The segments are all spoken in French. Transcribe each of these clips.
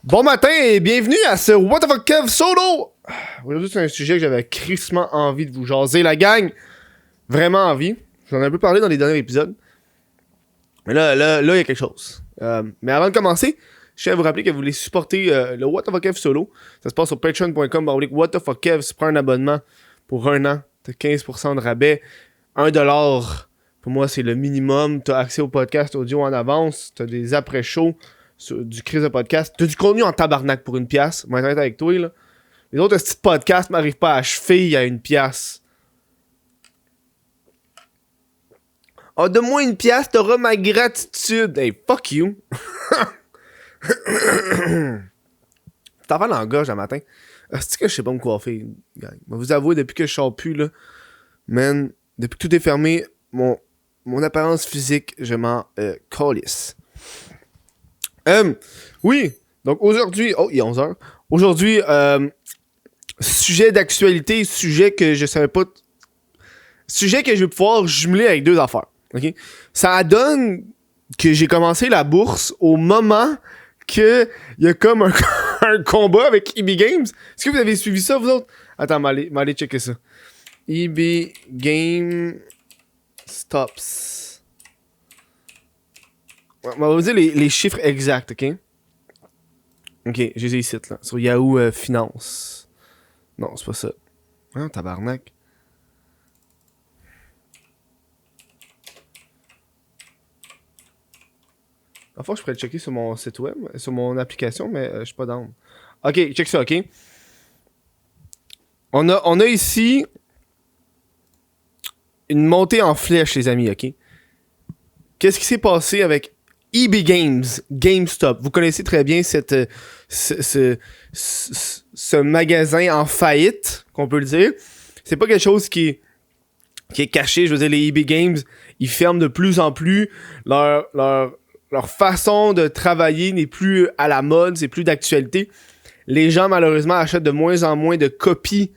Bon matin et bienvenue à ce What the fuck Kev solo! Aujourd'hui, c'est un sujet que j'avais crissement envie de vous jaser, la gang. Vraiment envie. J'en ai un peu parlé dans les derniers épisodes. Mais là, il y a quelque chose. Mais avant de commencer, je tiens à vous rappeler que vous voulez supporter le What the fuck Kev solo. Ça se passe sur patreon.com. What the fuck Kev, tu prends un abonnement pour un an. T'as 15% de rabais. $1. Pour moi, c'est le minimum. T'as accès au podcast audio en avance. T'as des après-shows. Du crise de podcast. T'as du contenu en tabarnak pour $1. Moi, être avec toi, là. Les autres petits podcasts m'arrivent pas à achever à $1. Ah, donne-moi $1, t'auras ma gratitude. Hey, fuck you. T'en vas dans la gorge un matin. C'est que je sais pas me coiffer, gang. Je vais vous avouer, depuis que je sors plus, là, man, depuis que tout est fermé, mon apparence physique, je m'en calisse. Oui, donc aujourd'hui, il est 11h. Aujourd'hui, sujet d'actualité, sujet que je savais pas. Sujet que je vais pouvoir jumeler avec deux affaires. Ok? Ça donne que j'ai commencé la bourse au moment que il y a comme un combat avec EB Games. Est-ce que vous avez suivi ça, vous autres? Attends, m'allez checker ça. EB Game Stops. On va vous dire les chiffres exacts, ok? Ok, j'ai les sites là. Sur Yahoo Finance. Non, c'est pas ça. Ah, tabarnak. Enfin, je pourrais le checker sur mon site web, sur mon application, mais je suis pas down. Ok, check ça, ok? On a ici une montée en flèche, les amis, ok? Qu'est-ce qui s'est passé avec EB Games, GameStop? Vous connaissez très bien ce magasin en faillite, qu'on peut le dire. C'est pas quelque chose qui est caché. Je veux dire, les EB Games, ils ferment de plus en plus. Leur façon de travailler n'est plus à la mode, c'est plus d'actualité. Les gens, malheureusement, achètent de moins en moins de copies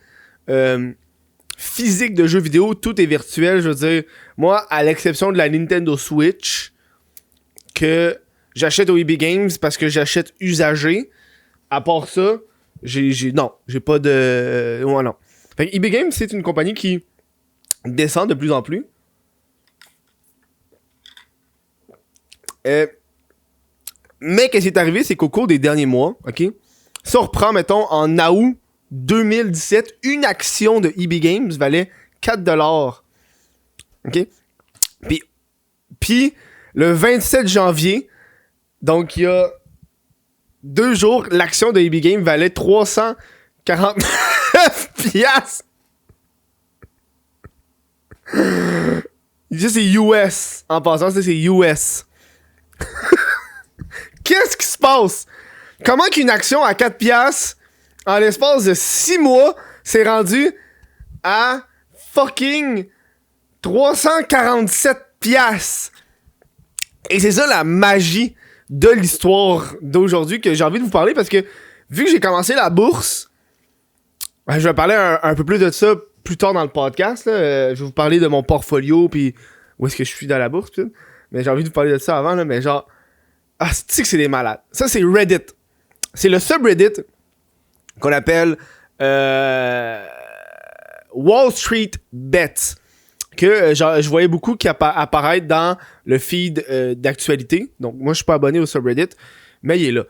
physiques de jeux vidéo. Tout est virtuel, je veux dire. Moi, à l'exception de la Nintendo Switch, que j'achète au EB Games parce que j'achète usagé. À part ça, j'ai pas de... Ouais, non. Fait que EB Games, c'est une compagnie qui descend de plus en plus. Mais qu'est-ce qui est arrivé, c'est qu'au cours des derniers mois, ok, si on reprend, mettons, en août 2017, une action de EB Games valait $4. Ok? Puis le 27 janvier, donc il y a 2 jours, l'action de EB Games valait 349 piastres. Ça, c'est US. En passant, ça, c'est US. Qu'est-ce qui se passe? Comment qu'une action à 4 piastres, en l'espace de 6 mois, s'est rendue à fucking 347 piastres? Et c'est ça la magie de l'histoire d'aujourd'hui que j'ai envie de vous parler, parce que vu que j'ai commencé la bourse, je vais parler un peu plus de ça plus tard dans le podcast. Là. Je vais vous parler de mon portfolio, puis où est-ce que je suis dans la bourse. Pis, mais j'ai envie de vous parler de ça avant, là, mais genre... Ah, c'est que c'est des malades. Ça, c'est Reddit. C'est le subreddit qu'on appelle Wall Street Bets. Que je voyais beaucoup qui apparaître dans le feed d'actualité. Donc, moi, je suis pas abonné au subreddit, mais il est là.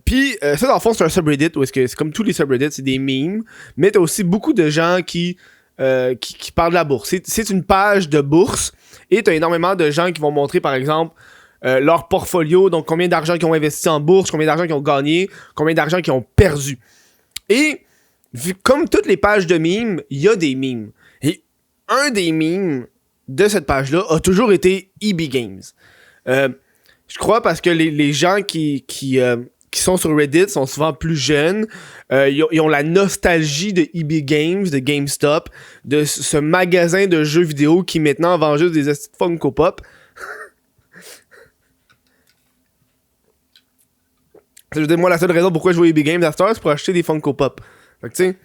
Puis, ça, dans le fond, c'est un subreddit où est-ce que c'est comme tous les subreddits, c'est des memes, mais t'as aussi beaucoup de gens qui parlent de la bourse. C'est une page de bourse et t'as énormément de gens qui vont montrer, par exemple, leur portfolio, donc combien d'argent qu'ils ont investi en bourse, combien d'argent qu'ils ont gagné, combien d'argent qu'ils ont perdu. Et, comme toutes les pages de memes, il y a des memes. Et un des memes de cette page-là a toujours été EB Games. Je crois parce que les gens qui sont sur Reddit sont souvent plus jeunes. Ils ont la nostalgie de EB Games, de GameStop, de ce magasin de jeux vidéo qui maintenant vend juste des Funko Pop. Je veux dire, moi, la seule raison pourquoi je joue EB Games à Star, c'est pour acheter des Funko Pop. Fait que, tu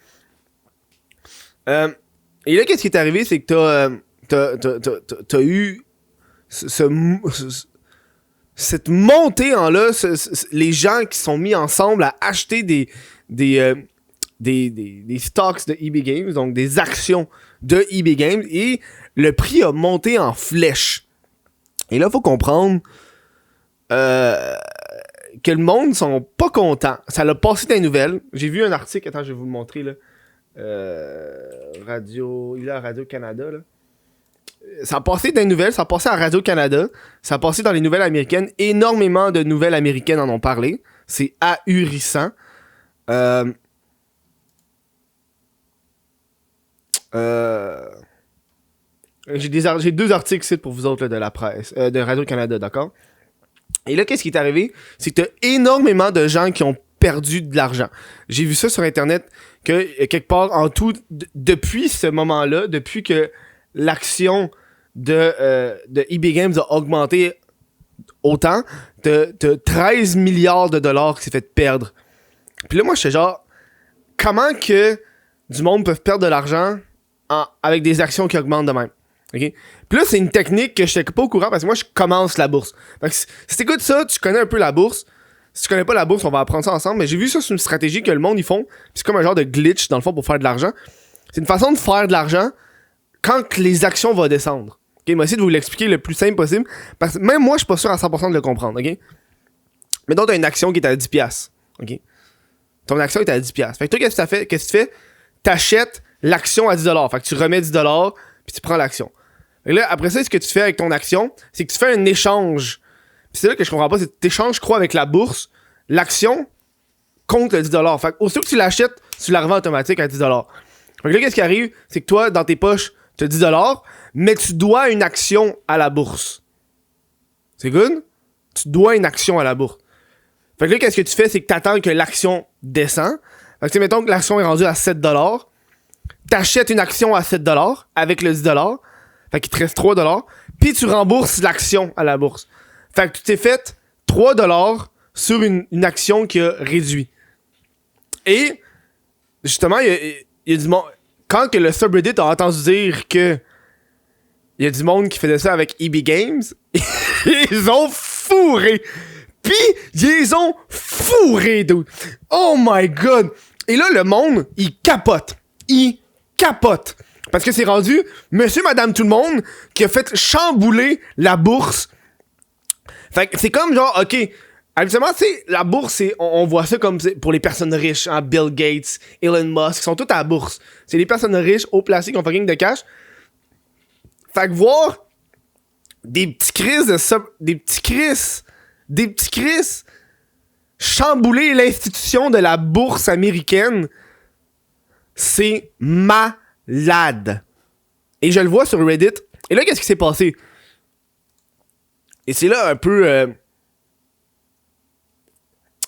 sais. Et là, qu'est-ce qui est arrivé, c'est que t'as eu ce cette montée en là, les gens qui sont mis ensemble à acheter des stocks de EB Games, donc des actions de EB Games, et le prix a monté en flèche. Et là, il faut comprendre que le monde sont pas contents. Ça l'a passé dans les nouvelles. J'ai vu un article, attends, je vais vous le montrer, là. Il est à Radio-Canada, là. Ça a passé dans les nouvelles, ça a passé à Radio-Canada, ça a passé dans les nouvelles américaines. Énormément de nouvelles américaines en ont parlé. C'est ahurissant. J'ai deux articles ici pour vous autres là, de la presse, de Radio-Canada, d'accord? Et là, qu'est-ce qui est arrivé? C'est que t'as énormément de gens qui ont perdu de l'argent. J'ai vu ça sur Internet, que quelque part, en tout, depuis ce moment-là, depuis que l'action de EB Games a augmenté autant, t'as 13 milliards de dollars qui s'est fait perdre. Puis là, moi, je suis genre, comment que du monde peut perdre de l'argent avec des actions qui augmentent de même? Okay? Puis là, c'est une technique que je n'étais pas au courant parce que moi, je commence la bourse. Fait que si t'écoutes ça, tu connais un peu la bourse. Si tu connais pas la bourse, on va apprendre ça ensemble. Mais j'ai vu ça, c'est une stratégie que le monde, ils font. Puis c'est comme un genre de glitch, dans le fond, pour faire de l'argent. C'est une façon de faire de l'argent quand les actions vont descendre. Ok, moi, essayer de vous l'expliquer le plus simple possible. Parce que même moi, je suis pas sûr à 100% de le comprendre. Ok? Mais donc, t'as une action qui est à 10$. Ok? Ton action est à 10$. Fait que toi, qu'est-ce que tu fais? T'achètes l'action à 10$. Fait que tu remets 10$, puis tu prends l'action. Et là, après ça, ce que tu fais avec ton action, c'est que tu fais un échange. Puis c'est là que je comprends pas, c'est que tu échanges, je crois, avec la bourse, l'action contre le 10$. Fait que aussitôt que tu l'achètes, tu la revends automatique à 10$. Fait que là, qu'est-ce qui arrive? C'est que toi, dans tes poches, tu as 10$, mais tu dois une action à la bourse. C'est good? Tu dois une action à la bourse. Fait que là, qu'est-ce que tu fais? C'est que tu attends que l'action descend. Fait que tu sais, mettons que l'action est rendue à 7$. T'achètes une action à 7$ avec le 10$. Fait qu'il te reste 3$. Puis tu rembourses l'action à la bourse. Fait que tu t'es fait 3$ sur une action qui a réduit. Et, justement, il y a du monde... Quand que le subreddit a entendu dire que il y a du monde qui faisait ça avec EB Games, ils ont fourré. Puis, ils ont fourré, dude. Oh my god. Et là, le monde, il capote. Il capote. Parce que c'est rendu monsieur, madame, tout le monde qui a fait chambouler la bourse. Fait que c'est comme genre, ok, habituellement, tu sais, la bourse, c'est, on voit ça comme pour les personnes riches, hein, Bill Gates, Elon Musk, ils sont tous à la bourse. C'est les personnes riches, haut placées, qui ont fucking de cash. Fait que voir des petits Chris chambouler l'institution de la bourse américaine, c'est malade. Et je le vois sur Reddit. Et là, qu'est-ce qui s'est passé? Et c'est là un peu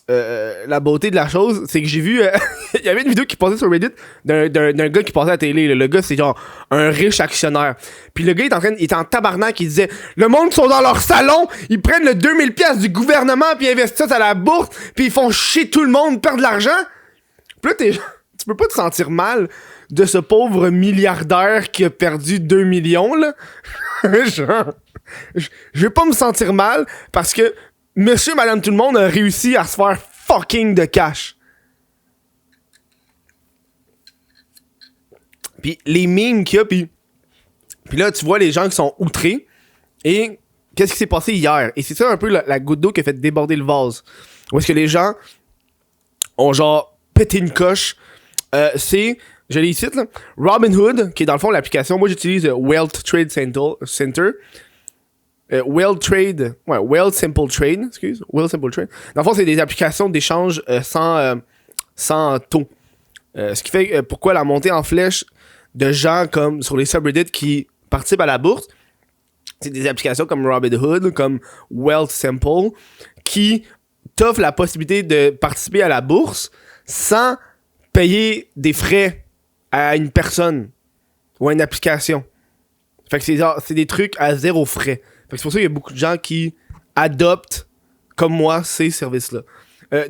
la beauté de la chose, c'est que j'ai vu... il y avait une vidéo qui passait sur Reddit d'un gars qui passait à la télé. Le gars, c'est genre un riche actionnaire. Puis le gars, il était en tabarnak, il disait « Le monde sont dans leur salon, ils prennent le 2000$ du gouvernement puis investissent à la bourse, puis ils font chier tout le monde, perdre de l'argent. » Puis là, tu peux pas te sentir mal de ce pauvre milliardaire qui a perdu 2 millions, là. Genre, je vais pas me sentir mal parce que monsieur, madame, tout le monde a réussi à se faire fucking de cash. Puis les memes qu'il y a, puis là, tu vois les gens qui sont outrés. Et qu'est-ce qui s'est passé hier? Et c'est ça un peu la goutte d'eau qui a fait déborder le vase. Où est-ce que les gens ont genre pété une coche. C'est... Je l'ai ici, là. Robinhood, qui est dans le fond l'application. Moi, j'utilise Wealth Trade Center. Wealth Simple Trade. Wealth Simple Trade. Dans le fond, c'est des applications d'échange sans taux. Ce qui fait pourquoi la montée en flèche de gens comme sur les subreddits qui participent à la bourse, c'est des applications comme Robinhood, comme Wealth Simple, qui t'offrent la possibilité de participer à la bourse sans payer des frais à une personne ou à une application. Fait que c'est des trucs à zéro frais. Fait que c'est pour ça qu'il y a beaucoup de gens qui adoptent, comme moi, ces services-là.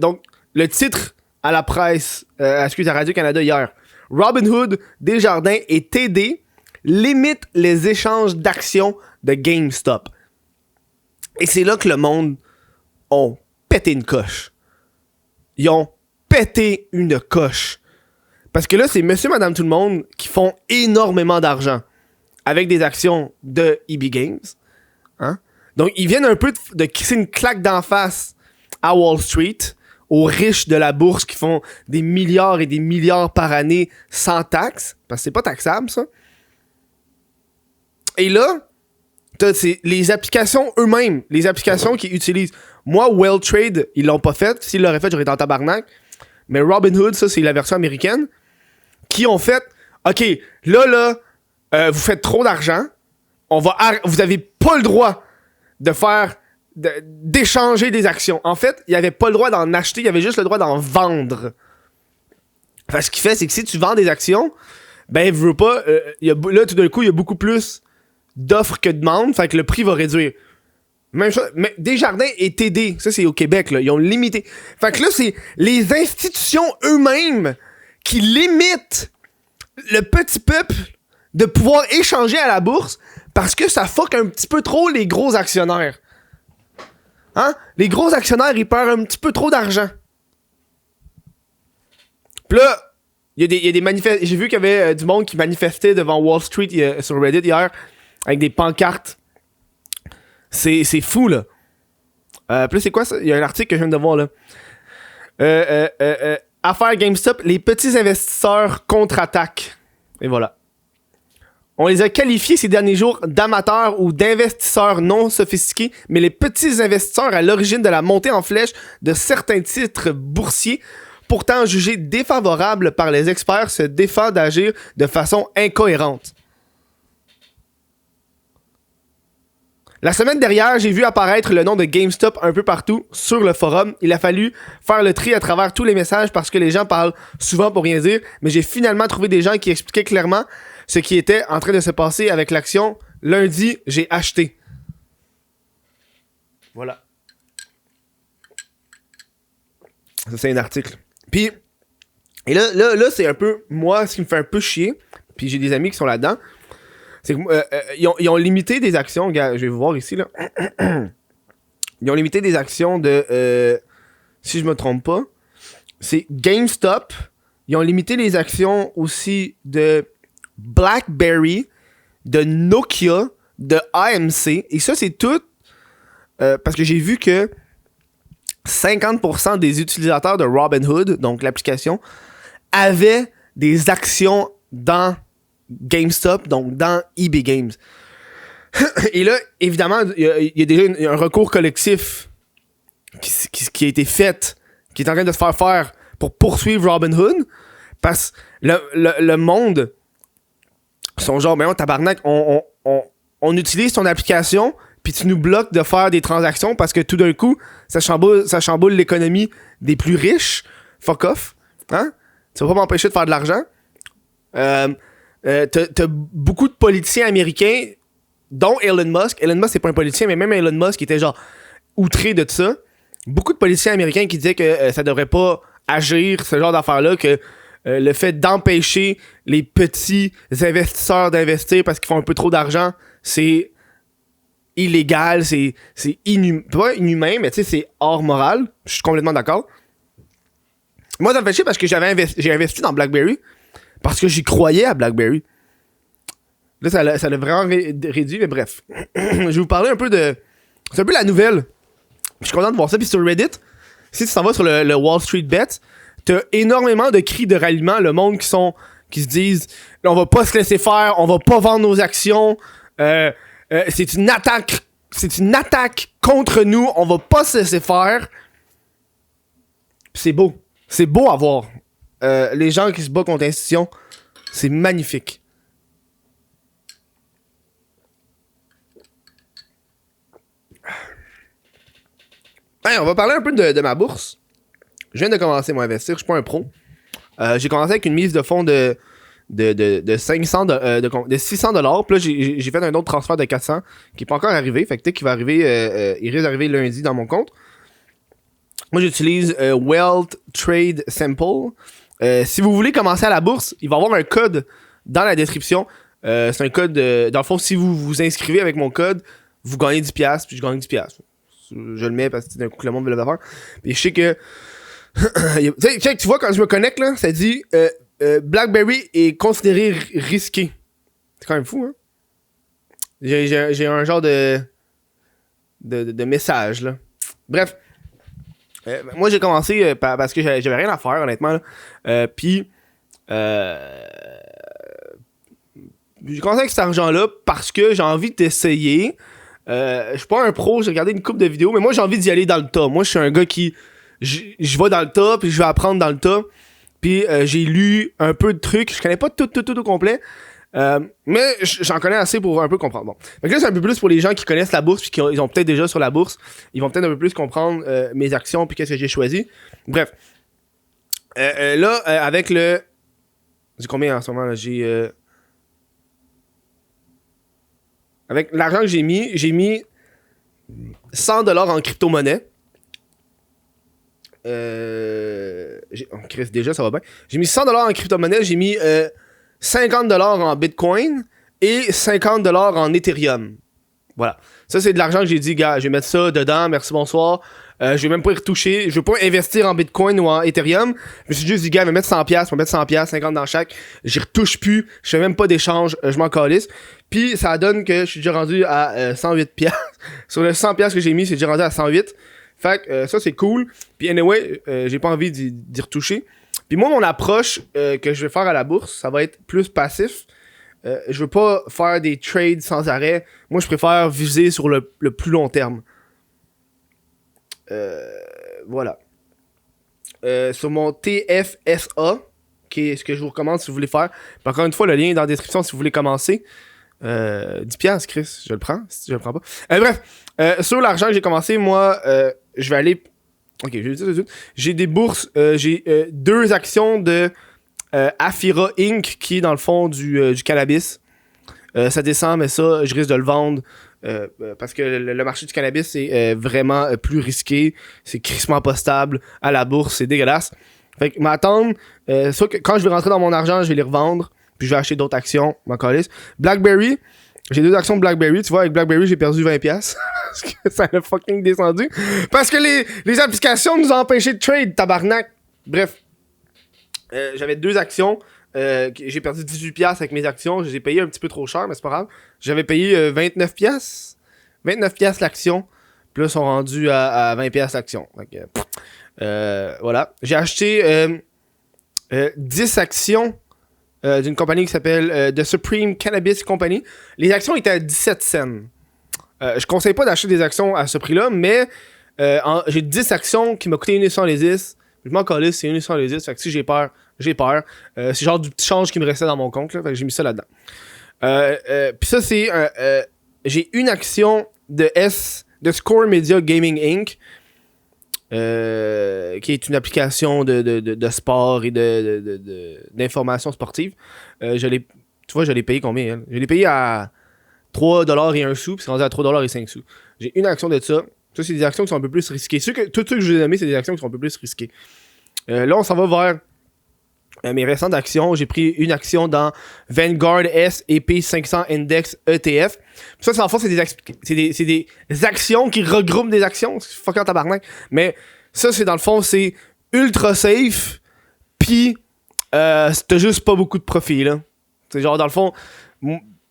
Donc, le titre à la presse, à Radio-Canada hier, Robinhood, Desjardins et TD limitent les échanges d'actions de GameStop. Et c'est là que le monde ont pété une coche. Ils ont pété une coche. Parce que là, c'est monsieur, madame, tout le monde qui font énormément d'argent avec des actions de EB Games. Hein? Donc, ils viennent un peu de crisser une claque d'en face à Wall Street, aux riches de la bourse qui font des milliards et des milliards par année sans taxes, parce que c'est pas taxable, ça. Et là, t'as les applications eux-mêmes, les applications qu'ils utilisent. Moi, Welltrade, ils l'ont pas fait. S'ils l'auraient fait, j'aurais été en tabarnak. Mais Robinhood, ça, c'est la version américaine, qui ont fait, OK, là, vous faites trop d'argent, vous avez pas le droit de faire, d'échanger des actions. En fait, il y avait pas le droit d'en acheter, il y avait juste le droit d'en vendre. Enfin, ce qu'il fait, c'est que si tu vends des actions, ben, veux pas, là, tout d'un coup, il y a beaucoup plus d'offres que de demandes, fait que le prix va réduire. Même chose, mais Desjardins et TD, ça c'est au Québec, là, ils ont limité. Fait que là, c'est les institutions eux-mêmes qui limitent le petit peuple de pouvoir échanger à la bourse parce que ça fuck un petit peu trop les gros actionnaires. Hein? Les gros actionnaires, ils perdent un petit peu trop d'argent. Pis là, il y a des manifestations. J'ai vu qu'il y avait du monde qui manifestait devant Wall Street sur Reddit hier avec des pancartes. C'est fou, là. Puis là, c'est quoi ça? Il y a un article que je viens de voir, là. Affaire GameStop, les petits investisseurs contre-attaquent. Et voilà. On les a qualifiés ces derniers jours d'amateurs ou d'investisseurs non sophistiqués, mais les petits investisseurs à l'origine de la montée en flèche de certains titres boursiers, pourtant jugés défavorables par les experts, se défendent d'agir de façon incohérente. La semaine dernière, j'ai vu apparaître le nom de GameStop un peu partout sur le forum. Il a fallu faire le tri à travers tous les messages parce que les gens parlent souvent pour rien dire, mais j'ai finalement trouvé des gens qui expliquaient clairement ce qui était en train de se passer avec l'action. Lundi, j'ai acheté. Voilà. Ça, c'est un article. Puis, et là, c'est un peu, moi, ce qui me fait un peu chier, puis j'ai des amis qui sont là-dedans, c'est que ils ont limité des actions, gars, je vais vous voir ici, là. Ils ont limité des actions de, si je me trompe pas, c'est GameStop. Ils ont limité les actions aussi de BlackBerry, de Nokia, de AMC. Et ça, c'est tout parce que j'ai vu que 50% des utilisateurs de Robinhood, donc l'application, avaient des actions dans GameStop, donc dans EB Games. Et là, évidemment, il y a déjà un recours collectif qui a été fait, qui est en train de se faire faire pour poursuivre Robinhood, parce que le monde sont genre, mais on tabarnak, on utilise ton application, puis tu nous bloques de faire des transactions parce que tout d'un coup, ça chamboule l'économie des plus riches. Fuck off. Hein? Ça va pas m'empêcher de faire de l'argent. T'as beaucoup de politiciens américains, dont Elon Musk. Elon Musk, c'est pas un politicien, mais même Elon Musk était genre outré de ça. Beaucoup de politiciens américains qui disaient que ça devrait pas agir, ce genre d'affaires-là, que le fait d'empêcher les petits investisseurs d'investir parce qu'ils font un peu trop d'argent, c'est illégal, c'est pas inhumain, mais tu sais, c'est hors moral. Je suis complètement d'accord. Moi, ça me fait chier parce que j'ai investi dans BlackBerry parce que j'y croyais à BlackBerry. Là, ça l'a vraiment réduit, mais bref. Je vais vous parler un peu de... C'est un peu la nouvelle. Je suis content de voir ça. Puis sur Reddit, si tu t'en vas sur le Wall Street Bet, t'as énormément de cris de ralliement. Le monde qui se disent on va pas se laisser faire, on va pas vendre nos actions. C'est une attaque contre nous, on va pas se laisser faire. C'est beau. C'est beau à voir. Les gens qui se battent contre l'institution, c'est magnifique. Hey, on va parler un peu de ma bourse. Je viens de commencer à investir, je suis pas un pro. J'ai commencé avec une mise de fonds de 500 de 600 $. Puis là, j'ai fait un autre transfert de 400 qui est pas encore arrivé. Fait que peut-être qu'il va arriver, il risque d'arriver lundi dans mon compte. Moi, j'utilise Wealth Trade Simple. Si vous voulez commencer à la bourse, il va y avoir un code dans la description. C'est un code, dans le fond, si vous vous inscrivez avec mon code, vous gagnez 10$, puis je gagne 10$. Je le mets parce que d'un coup, le monde veut le faire. Puis je sais que... tu sais, tu vois, quand je me connecte, là, ça dit BlackBerry est considéré risqué. C'est quand même fou, hein? J'ai un genre de message, là. Bref. Moi, j'ai commencé parce que j'avais rien à faire, honnêtement. Puis, j'ai commencé avec cet argent-là parce que j'ai envie d'essayer. Je suis pas un pro, j'ai regardé une couple de vidéos, mais moi, j'ai envie d'y aller dans le tas. Moi, je suis un gars qui... Je vais dans le tas, puis je vais apprendre dans le tas. Puis, j'ai lu un peu de trucs. Je connais pas tout au complet. Mais j'en connais assez pour un peu comprendre. Bon. Donc là, c'est un peu plus pour les gens qui connaissent la bourse puis qui ils ont peut-être déjà sur la bourse. Ils vont peut-être un peu plus comprendre mes actions puis qu'est-ce que j'ai choisi. Bref. Là, avec le... J'ai combien en ce moment? Là? J'ai... Avec l'argent que j'ai mis 100$ en crypto-monnaie. Chris, déjà, ça va bien. J'ai mis 100$ en crypto-monnaie. J'ai mis... 50$ en Bitcoin et 50$ en Ethereum. Voilà. Ça, c'est de l'argent que j'ai dit, gars, je vais mettre ça dedans, merci, bonsoir. Je vais même pas y retoucher. Je vais pas investir en Bitcoin ou en Ethereum. Je me suis juste dit, gars, je vais mettre 100$, je vais mettre 100$, 50$ dans chaque. J'y retouche plus. Je fais même pas d'échange. Je m'en calisse. Puis, ça donne que je suis déjà rendu à 108$. Sur le 100$ que j'ai mis, c'est déjà rendu à 108$. Fait que ça, c'est cool. Puis, anyway, j'ai pas envie d'y retoucher. Puis moi, mon approche que je vais faire à la bourse, ça va être plus passif. Je veux pas faire des trades sans arrêt. Moi, je préfère viser sur le plus long terme. Voilà. Sur mon TFSA, qui est ce que je vous recommande si vous voulez faire. Puis encore une fois, le lien est dans la description si vous voulez commencer. 10$, Chris, je le prends. Si je le prends pas. Bref, sur l'argent que j'ai commencé, moi, je vais aller... Ok, je vais le dire tout de suite. J'ai des bourses, j'ai 2 actions de Afira Inc. qui est dans le fond du cannabis. Ça descend, mais ça, je risque de le vendre parce que le marché du cannabis est vraiment plus risqué. C'est crissement pas stable à la bourse, c'est dégueulasse. Fait que m'attendre, soit que quand je vais rentrer dans mon argent, je vais les revendre, puis je vais acheter d'autres actions, m'en calisse. BlackBerry, j'ai 2 actions de BlackBerry. Tu vois, avec BlackBerry, j'ai perdu 20$. Parce que ça a fucking descendu. Parce que les applications nous ont empêché de trade, tabarnak. Bref. J'avais 2 actions. J'ai perdu 18$ avec mes actions. Je les ai payées un petit peu trop cher, mais c'est pas grave. J'avais payé 29$. 29$ l'action. Puis là, ils sont rendus à 20$ l'action. Donc, voilà. J'ai acheté 10 actions d'une compagnie qui s'appelle The Supreme Cannabis Company. Les actions étaient à 17 cents. Je conseille pas d'acheter des actions à ce prix-là, mais j'ai 10 actions qui m'ont coûté 1,10$. Je m'en calisse, c'est 1,10$. Fait que si j'ai peur, j'ai peur. C'est genre du petit change qui me restait dans mon compte. Là, fait que j'ai mis ça là-dedans. Puis ça, c'est... j'ai une action de Score Media Gaming Inc., qui est une application de sport et d'information sportive. Tu vois, je l'ai payé combien? Elle? Je l'ai payé à 3$ et 1 sou, puis c'est rendu à 3$ et 5 sous. J'ai une action de ça. Ça, c'est des actions qui sont un peu plus risquées. Tout ce que je vous ai nommé, c'est des actions qui sont un peu plus risquées. Là, on s'en va vers mes récentes actions. J'ai pris une action dans Vanguard S&P 500 Index ETF. Puis ça, en fait, c'est des actions qui regroupent des actions. C'est fucking tabarnak. Mais ça, c'est dans le fond, c'est ultra safe. Puis, t'as juste pas beaucoup de profit, là. C'est genre, dans le fond...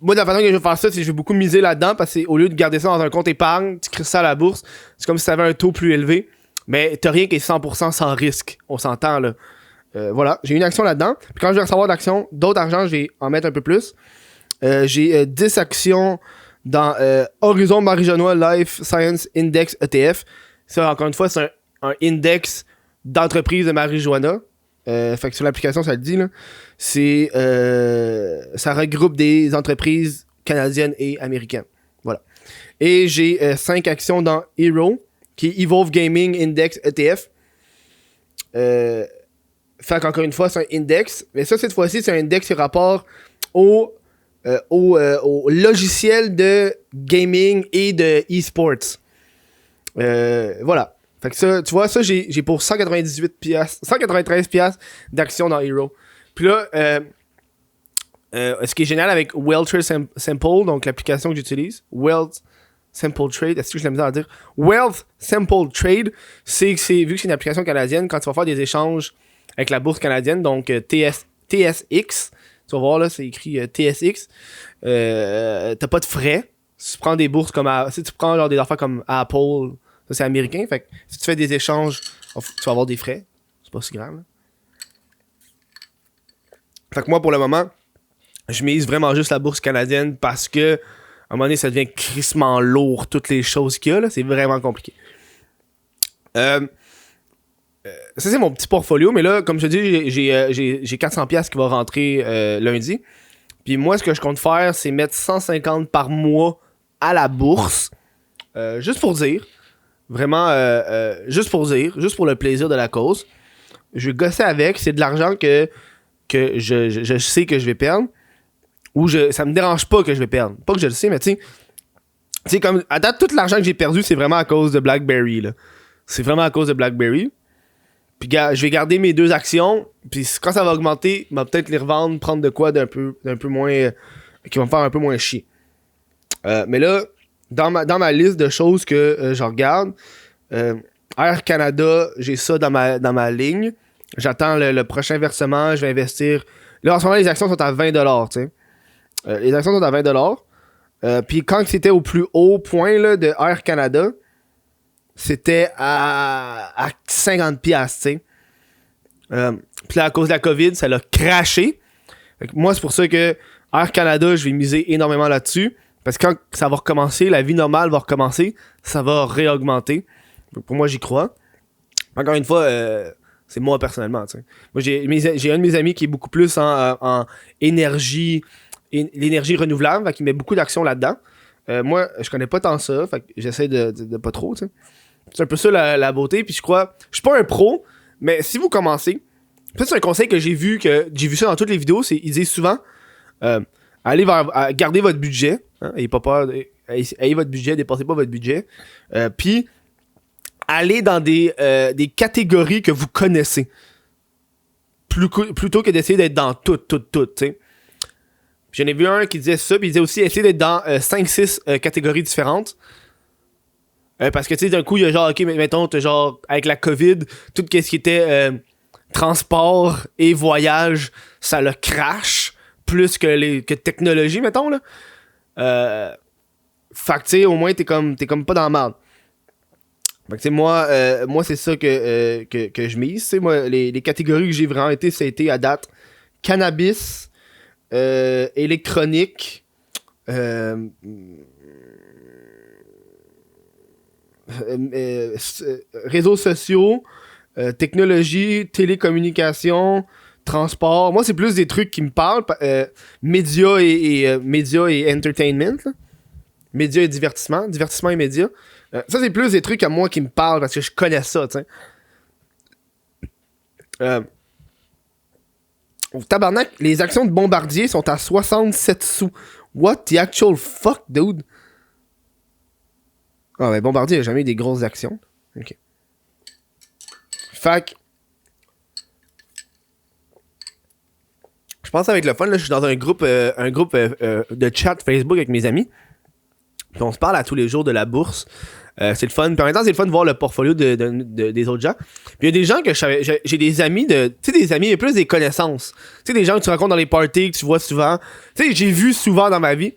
Moi, de la façon que je vais faire ça, c'est que je vais beaucoup miser là-dedans parce que au lieu de garder ça dans un compte épargne, tu crées ça à la bourse, c'est comme si tu avais un taux plus élevé, mais t'as rien qui est 100% sans risque. On s'entend, là. Voilà, j'ai une action là-dedans. Puis quand je vais recevoir d'actions, d'autres argent, je vais en mettre un peu plus. J'ai 10 actions dans Horizon Marijuana Life Science Index ETF. Ça, encore une fois, c'est un index d'entreprise de marijuana. Fait que sur l'application, ça le dit, là. Ça regroupe des entreprises canadiennes et américaines. Voilà. Et j'ai 5 actions dans Hero, qui est Evolve Gaming Index ETF. Fait qu'encore une fois, c'est un index. Mais ça, cette fois-ci, c'est un index qui rapport au logiciel de gaming et de e-sports. Voilà. Fait que ça, tu vois, ça, j'ai pour 193$ d'actions dans Hero. Puis là, ce qui est génial avec Welter Simple, donc l'application que j'utilise, Simple Trade, est-ce que je l'ai mis à dire? Wealth Simple Trade, vu que c'est une application canadienne, quand tu vas faire des échanges avec la bourse canadienne, donc TSX, tu vas voir là, c'est écrit TSX, t'as pas de frais. Si tu prends des bourses comme si tu prends genre des affaires comme Apple, ça c'est américain, fait que si tu fais des échanges, tu vas avoir des frais. C'est pas si grave. Là. Fait que moi, pour le moment, je mise vraiment juste la bourse canadienne parce que à un moment donné, ça devient crissement lourd, toutes les choses qu'il y a, là. C'est vraiment compliqué. Ça, c'est mon petit portfolio, mais là, comme je te dis, j'ai 400$ qui va rentrer lundi. Puis moi, ce que je compte faire, c'est mettre 150 par mois à la bourse. Juste pour dire. Vraiment, juste pour dire. Juste pour le plaisir de la cause. Je vais gosser avec. C'est de l'argent que je sais que je vais perdre. Ou ça me dérange pas que je vais perdre. Pas que je le sais, mais tu sais, comme à date, tout l'argent que j'ai perdu, c'est vraiment à cause de BlackBerry. Là. C'est vraiment à cause de BlackBerry. Puis je vais garder mes 2 actions. Puis quand ça va augmenter, je vais peut-être les revendre, prendre de quoi d'un peu moins. Qui va me faire un peu moins chier. Mais là, dans ma liste de choses que je regarde, Air Canada, j'ai ça dans ma ligne. J'attends le prochain versement, je vais investir. Là, en ce moment, les actions sont à 20$, tu sais. Les actions sont à 20$. Puis quand c'était au plus haut point là, de Air Canada, c'était à 50$, tu sais. Puis là, à cause de la COVID, ça l'a craché. Fait que moi, c'est pour ça que Air Canada, je vais miser énormément là-dessus. Parce que quand ça va recommencer, la vie normale va recommencer, ça va réaugmenter. Donc pour moi, j'y crois. Encore une fois, c'est moi personnellement. T'sais. Moi, j'ai un de mes amis qui est beaucoup plus en énergie, l'énergie renouvelable, fait qu'il met beaucoup d'actions là-dedans. Moi, je connais pas tant ça, fait que j'essaie de pas trop. T'sais. C'est un peu ça la beauté. Puis je crois, je suis pas un pro, mais si vous commencez, ça c'est un conseil que j'ai vu ça dans toutes les vidéos, ils disent souvent, allez garder votre budget, hein, ayez pas peur, ayez votre budget, dépensez pas votre budget, puis allez dans des catégories que vous connaissez, plutôt que d'essayer d'être dans tout, tu sais. J'en ai vu un qui disait ça, puis il disait aussi essayer d'être dans 5-6 catégories différentes. Parce que tu sais, d'un coup, il y a genre, ok, mettons, genre, avec la COVID, tout ce qui était transport et voyage, ça le crash plus que technologie, mettons, là. Fait que tu sais, au moins, t'es comme pas dans la merde. Fait que tu sais, moi, c'est ça que je mise. Tu sais, moi, les catégories que j'ai vraiment été, ça a été à date cannabis, électronique, réseaux sociaux, technologie, télécommunication, transport. Moi, c'est plus des trucs qui me parlent. Médias et entertainment. Là. Médias et divertissement. Divertissement et médias. Ça, c'est plus des trucs à moi qui me parlent parce que je connais ça, tu sais. Tabarnak, les actions de Bombardier sont à 67 sous. What the actual fuck, dude? Ah ouais, Bombardier a jamais eu des grosses actions. Ok. Fait que... Je pense avec le fun, là, je suis dans un groupe de chat Facebook avec mes amis. Puis on se parle à tous les jours de la bourse. C'est le fun. Puis en même temps, c'est le fun de voir le portfolio des autres gens. Puis il y a des gens que j'ai des amis tu sais, des amis, mais plus des connaissances. Tu sais, des gens que tu rencontres dans les parties, que tu vois souvent. Tu sais, j'ai vu souvent dans ma vie.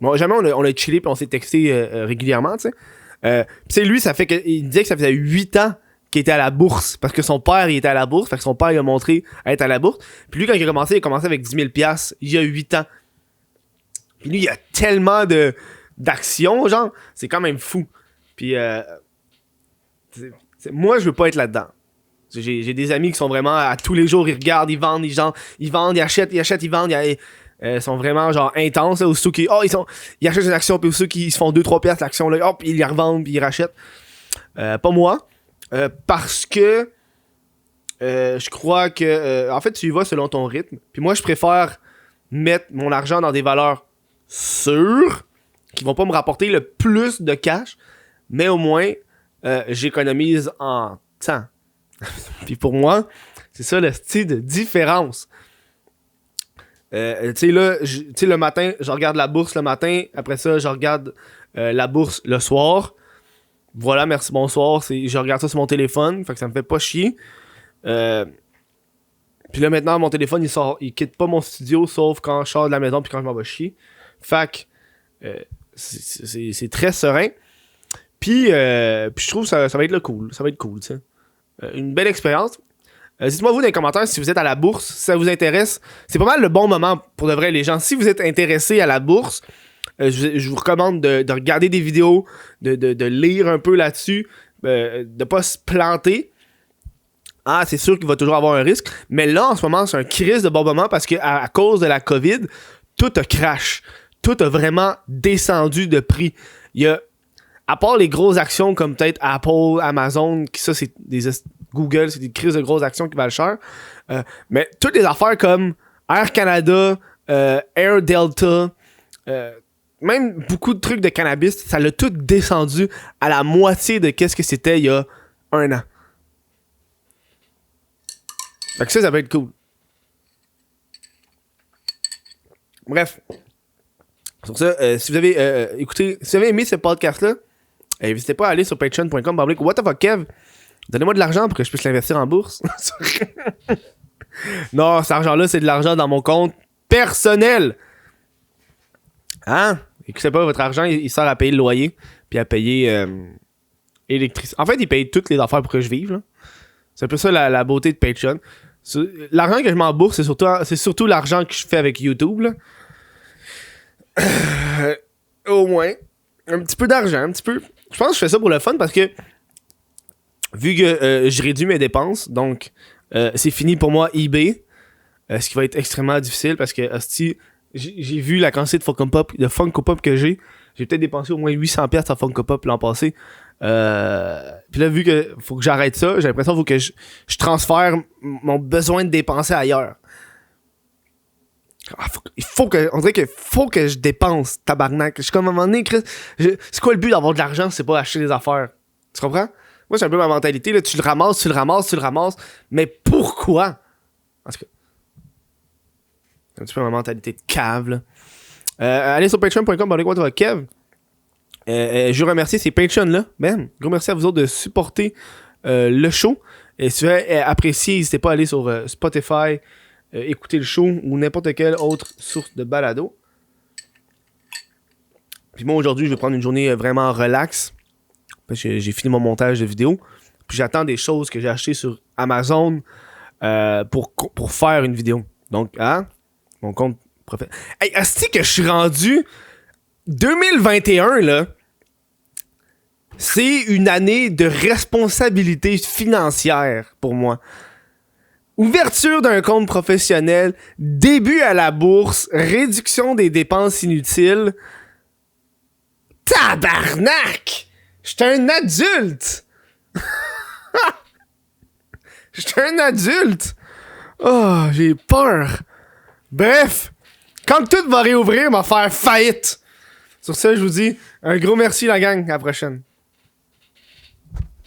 Bon, jamais on a chillé puis on s'est texté régulièrement, tu sais. Puis lui, il disait que ça faisait 8 ans qu'il était à la bourse. Parce que son père, il était à la bourse. Fait que son père, il a montré à être à la bourse. Puis lui, quand il a commencé avec 10 000$ il y a 8 ans. Puis lui, il y a tellement d'actions, genre. C'est quand même fou. Puis, moi, je veux pas être là-dedans. J'ai des amis qui sont vraiment, à tous les jours, ils regardent, ils vendent, ils achètent, ils vendent. Ils sont vraiment, genre, intenses. Là, aussitôt qu'ils ils achètent une action, puis aussitôt qu'ils se font 2-3$ l'action, là, hop, ils la revendent, puis ils rachètent. Pas moi. Parce que je crois que, en fait, tu y vas selon ton rythme. Puis moi, je préfère mettre mon argent dans des valeurs sûres, qui vont pas me rapporter le plus de cash, mais au moins, j'économise en temps. Puis pour moi, c'est ça le style de différence. Tu sais, là, le matin, je regarde la bourse le matin. Après ça, je regarde la bourse le soir. Voilà, merci, bonsoir. Je regarde ça sur mon téléphone, fait que ça me fait pas chier. Puis là, maintenant, mon téléphone, il quitte pas mon studio, sauf quand je sors de la maison puis quand je m'en vais chier. Fait que c'est très serein. Puis je trouve que ça va être le cool. Ça va être cool, tu sais. Une belle expérience. Dites-moi vous dans les commentaires si vous êtes à la bourse, si ça vous intéresse. C'est pas mal le bon moment pour de vrai, les gens. Si vous êtes intéressés à la bourse, je vous recommande de regarder des vidéos, de lire un peu là-dessus, de pas se planter. Ah, c'est sûr qu'il va toujours avoir un risque. Mais là, en ce moment, c'est un crise de bon moment parce que à cause de la COVID, tout a crash. Tout a vraiment descendu de prix. Il y a, à part les grosses actions comme peut-être Apple, Amazon, ça c'est des Google, c'est des crises de grosses actions qui valent cher. Mais toutes les affaires comme Air Canada, Air Delta, même beaucoup de trucs de cannabis, ça l'a tout descendu à la moitié de qu'est-ce que c'était il y a un an. Fait que ça va être cool. Bref. Sur ça, si vous avez écouté, si vous avez aimé ce podcast-là, n'hésitez pas à aller sur patreon.com. What the fuck, Kev? Donnez-moi de l'argent pour que je puisse l'investir en bourse. Non, cet argent-là, c'est de l'argent dans mon compte personnel. Hein? Écoutez pas, votre argent, il sert à payer le loyer, puis à payer l'électricité. En fait, il paye toutes les affaires pour que je vive. Là. C'est un peu ça la beauté de Patreon. L'argent que je m'en bourse, c'est surtout l'argent que je fais avec YouTube. Là. Au moins. Un petit peu d'argent, un petit peu. Je pense que je fais ça pour le fun parce que vu que je réduis mes dépenses, donc c'est fini pour moi eBay. Ce qui va être extrêmement difficile parce que hostie, j'ai vu la quantité de Funko Pop que j'ai. J'ai peut-être dépensé au moins 800$ à Funko Pop l'an passé. Puis là, vu que faut que j'arrête ça, j'ai l'impression qu'il faut que je transfère mon besoin de dépenser ailleurs. On dirait qu'il faut que je dépense, tabarnak. Je suis comme à un moment donné, Chris, c'est quoi le but d'avoir de l'argent si c'est pas acheter des affaires? Tu comprends? Moi, c'est un peu ma mentalité, là. Tu le ramasses, mais pourquoi? En tout cas, c'est un petit peu ma mentalité de cave, là. Allez sur patreon.com, Kev. Je vous remercie ces Patreons-là. Man, gros merci à vous autres de supporter le show. Et si vous avez apprécié, n'hésitez pas à aller sur Spotify, écouter le show ou n'importe quelle autre source de balado. Puis moi, aujourd'hui, je vais prendre une journée vraiment relax. Parce que j'ai fini mon montage de vidéo. Puis j'attends des choses que j'ai achetées sur Amazon pour faire une vidéo. Donc, mon compte professionnel. Hey, est-ce que je suis rendu 2021, là? C'est une année de responsabilité financière pour moi. Ouverture d'un compte professionnel, début à la bourse, réduction des dépenses inutiles. Tabarnak! J'étais un adulte! J'étais un adulte! Oh, j'ai peur. Bref, quand tout va réouvrir, on va faire faillite. Sur ça, je vous dis un gros merci la gang. À la prochaine.